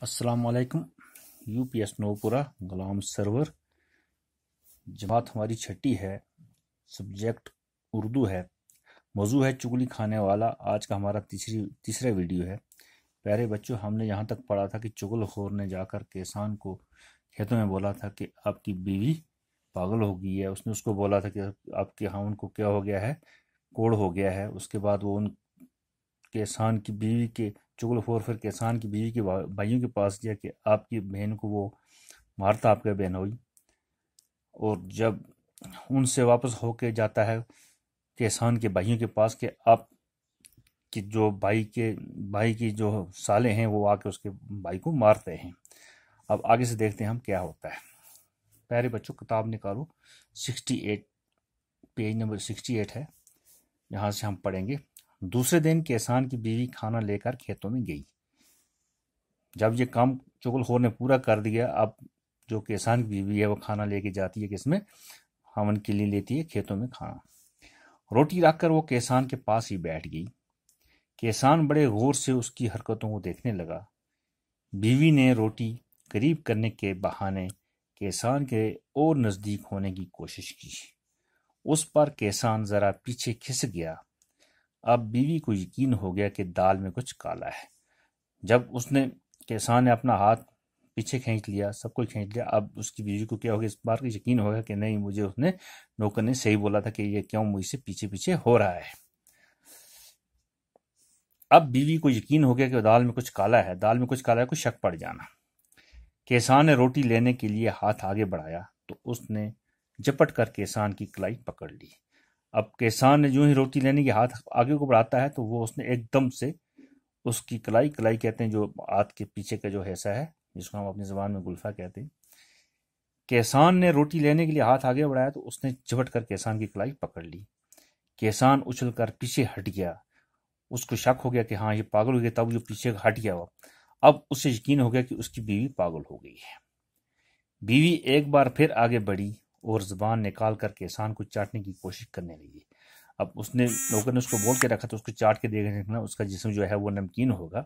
अस्सलामुअलैकुम। यूपीएस नोपुरा गुलाम सरवर। जमात हमारी छठी है। सब्जेक्ट उर्दू है। मौजू है चुगली खाने वाला। आज का हमारा तीसरा वीडियो है। प्यारे बच्चों, हमने यहाँ तक पढ़ा था कि चुगलखोर ने जाकर किसान को खेतों में बोला था कि आपकी बीवी पागल हो गई है। उसने उसको बोला था कि आपके हाउन को क्या हो गया है, कोढ़ हो गया है। उसके बाद वो उन किसान की बीवी के चुगलखोर फिर किसान की बीवी के भाइयों के पास गया कि आपकी बहन को वो मारता, आपका बहन हुई। और जब उनसे वापस होके जाता है किसान के भाइयों के पास कि आप कि जो भाई की जो साले हैं वो आके उसके भाई को मारते हैं। अब आगे से देखते हैं हम क्या होता है। प्यारे बच्चों, किताब निकालो। 68, पेज नंबर 68 है। यहाँ से हम पढ़ेंगे। दूसरे दिन किसान की बीवी खाना लेकर खेतों में गई। जब ये काम चुगलखोर ने पूरा कर दिया, अब जो किसान की बीवी है वो खाना लेके जाती है, किसमें, हमन के लिए लेती है खेतों में खाना। रोटी रखकर वो किसान के पास ही बैठ गई। किसान बड़े गौर से उसकी हरकतों को देखने लगा। बीवी ने रोटी करीब करने के बहाने किसान के और नजदीक होने की कोशिश की। उस पर किसान जरा पीछे खिसक गया। अब बीवी को यकीन हो गया कि दाल में कुछ काला है। जब उसने किसान ने अपना हाथ पीछे खींच लिया, सब कुछ खींच लिया, अब उसकी बीवी को क्या हो गया, इस बार का यकीन होगा कि नहीं, मुझे उसने नौकर ने सही बोला था कि ये क्यों मुझसे पीछे पीछे हो रहा है। अब बीवी को यकीन हो गया कि दाल में कुछ काला है, दाल में कुछ काला है, कुछ शक पड़ जाना। किसान ने रोटी लेने के लिए हाथ आगे बढ़ाया तो उसने झपट कर किसान की कलाई पकड़ ली। अब किसान ने जो ही रोटी लेने की हाथ आगे को बढ़ाता है तो वो उसने एकदम से उसकी कलाई कलाई कहते हैं जो हाथ के पीछे का जो हिस्सा है, जिसको हम अपनी जबान में गुल्फा कहते हैं। किसान ने रोटी लेने के लिए हाथ आगे बढ़ाया तो उसने झपट कर किसान की कलाई पकड़ ली। किसान उछल कर पीछे हट गया। उसको शक हो गया कि हाँ ये पागल हो गया, तब जो पीछे हट गया वो। अब उसे यकीन हो गया कि उसकी बीवी पागल हो गई है। बीवी एक बार फिर आगे बढ़ी और जुबान निकाल कर किसान को चाटने की कोशिश करने लगी। अब उसने नौकर ने उसको बोल के रखा तो उसको चाट के देखना उसका जिस्म जो है वो नमकीन होगा।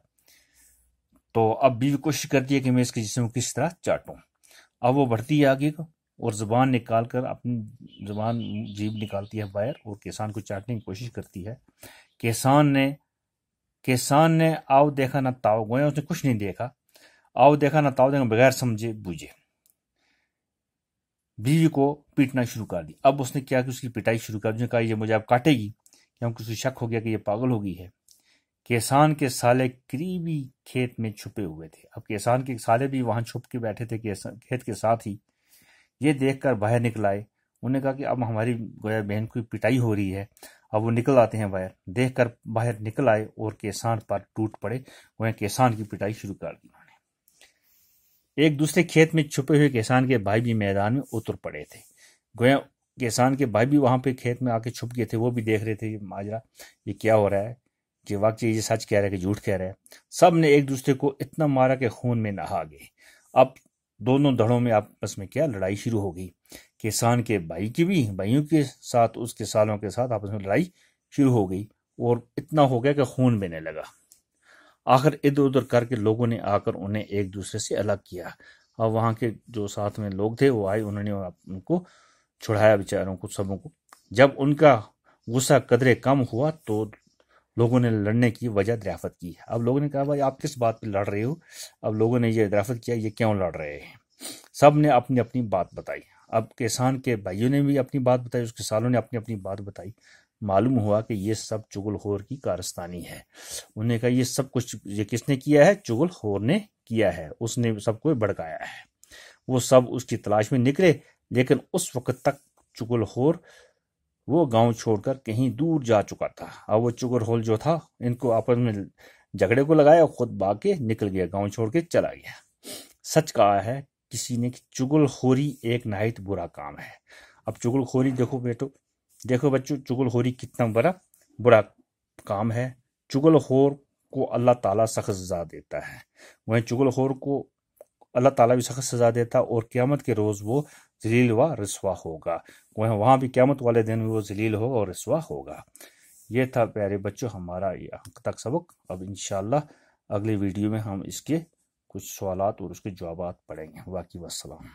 तो अब बीवी कोशिश करती है कि मैं इसके जिस्म को किस तरह चाटूं। अब वो बढ़ती है आगे को और जुबान निकाल कर अपनी जुबान जीभ निकालती है बाहर और किसान को चाटने की कोशिश करती है। किसान ने आओ देखा ना ताओ, गोया उसने कुछ नहीं देखा। आओ देखा ना ताओ देखा, बगैर समझे बूझे बीवी को पीटना शुरू कर दी। अब उसने क्या कि उसकी पिटाई शुरू कर दी। उसने कहा ये मुझे अब काटेगी, क्योंकि उसे शक हो गया कि ये पागल हो गई है। किसान के साले करीबी खेत में छुपे हुए थे। अब किसान के साले भी वहां छुप के बैठे थे खेत के साथ ही। ये देखकर बाहर निकल आए। उन्होंने कहा कि अब हमारी गोया बहन की पिटाई हो रही है। अब वो निकल आते हैं बाहर, देखकर बाहर निकल आए और किसान पर टूट पड़े। गोया किसान की पिटाई शुरू कर दी उन्होंने। एक दूसरे खेत में छुपे हुए किसान के भाई भी मैदान में उतर पड़े थे। गोया किसान के भाई भी वहां पे खेत में आके छुप गए थे। वो भी देख रहे थे ये माजरा, ये क्या हो रहा है, कि वाकई ये सच कह रहा है कि झूठ कह रहा है। सब ने एक दूसरे को इतना मारा कि खून में नहा गए। अब दोनों धड़ों में आपस में क्या लड़ाई शुरू हो गई। किसान के भाई की भी भाइयों के साथ उसके सालों के साथ आपस में लड़ाई शुरू हो गई और इतना हो गया कि खून बहने लगा। आखिर इधर उधर करके लोगों ने आकर उन्हें एक दूसरे से अलग किया। अब वहां के जो साथ में लोग थे वो आए, उन्होंने उनको छुड़ाया बेचारों को, सबों को। जब उनका गुस्सा कदरे कम हुआ तो लोगों ने लड़ने की वजह दरियाफत की। अब लोगों ने कहा भाई आप किस बात पे लड़ रहे हो। अब लोगों ने ये दरियाफत किया, ये क्यों लड़ रहे हैं। सब ने अपनी अपनी बात बताई। अब किसान के भाइयों ने भी अपनी बात बताई, उसके सालों ने अपनी अपनी बात बताई। मालूम हुआ कि ये सब चुगलखोर की कारस्तानी है। उन्होंने कहा ये सब कुछ ये किसने किया है, चुगलखोर ने किया है, उसने सबको भड़काया है। वो सब उसकी तलाश में निकले, लेकिन उस वक्त तक चुगलखोर वो गांव छोड़कर कहीं दूर जा चुका था। अब वो चुगलखोर जो था इनको आपस में झगड़े को लगाया, खुद भाग के निकल गया, गांव छोड़ के चला गया। सच कहा है किसी ने कि चुगलखोरी एक नहायत बुरा काम है। अब चुगलखोरी देखो बच्चों, चुगलखोरी कितना बड़ा बुरा काम है। चुगलखोर को अल्लाह ताला सख्त सजा देता है। वहीं चुगलखोर को अल्लाह ताला भी सख्त सजा देता और क़यामत के रोज वो जलील व रसवा होगा। वहां भी क़यामत वाले दिन वो जलील होगा और रसवा होगा। ये था प्यारे बच्चों हमारा यहाँ तक सबक। अब इंशाल्लाह अगली वीडियो में हम इसके कुछ सवालात और उसके जवाबात पढ़ेंगे। बाकी वस्सलाम।